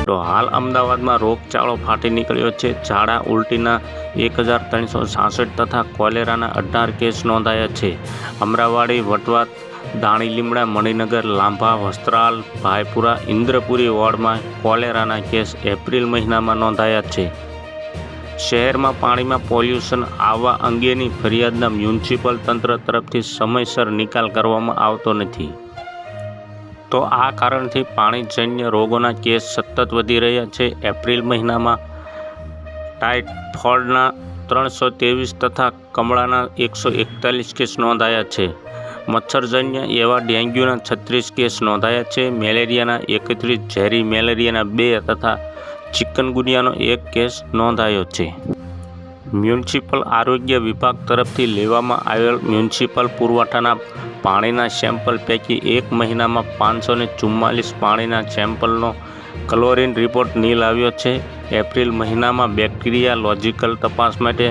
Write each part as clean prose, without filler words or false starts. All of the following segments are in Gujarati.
મિત્રો, હાલ અમદાવાદમાં રોગચાળો ફાટી નીકળ્યો છે। ઝાડા ઉલટીના 1366 તથા કોલેરાના 18 કેસ નોંધાયા છે। અમરાવાડી, વટવા, દાણીલીમડા, મણિનગર, લાંભા, વસ્ત્રાલ, ભાયપુરા, ઇન્દ્રપુરી વોર્ડમાં કોલેરાના કેસ એપ્રિલ મહિનામાં નોંધાયા છે। શહેરમાં પાણીમાં પોલ્યુશન આવવા અંગેની ફરિયાદના મ્યુનિસિપલ તંત્ર તરફથી સમયસર નિકાલ કરવામાં આવતો નથી, તો આ કારણથી પાણીજન્ય રોગોના કેસ સતત વધી રહ્યા છે। એપ્રિલ મહિનામાં ટાઇફોઇડના 323 તથા કમળાના 141 કેસ નોંધાયા છે। મચ્છરજન્ય એવા ડેન્ગ્યુના 36 કેસ નોંધાયા છે। મેલેરિયાના 31, ઝેરી મેલેરિયાના 2 તથા ચિકનગુનિયાનો 1 કેસ નોંધાયો છે। મ્યુનિસિપલ આરોગ્ય વિભાગ તરફથી લેવામાં આવેલ મ્યુનિસિપલ પુરવઠાના પાણીના સેમ્પલ પૈકી એક મહિનામાં 544 પાણીના સેમ્પલનો ક્લોરીન રિપોર્ટ નીલ આવ્યો છે। એપ્રિલ મહિનામાં બેક્ટેરિયોલોજીકલ તપાસ માટે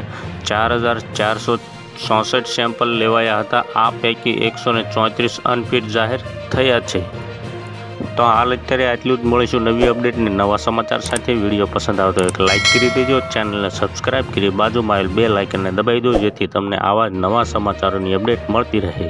4464 સેમ્પલ લેવાયા હતા। આ પૈકી 134 અનફિટ જાહેર થયા છે। તો હાલ અત્યારે આટલું જ। મળીશું નવી અપડેટને નવા સમાચાર સાથે। વિડીયો પસંદ આવતો એક લાઇક કરી દેજો, ચેનલને સબસ્ક્રાઇબ કરી બાજુમાં આવેલ બેલ આઇકનને દબાવી દો, જેથી તમને આવા જ નવા સમાચારોની અપડેટ મળતી રહે।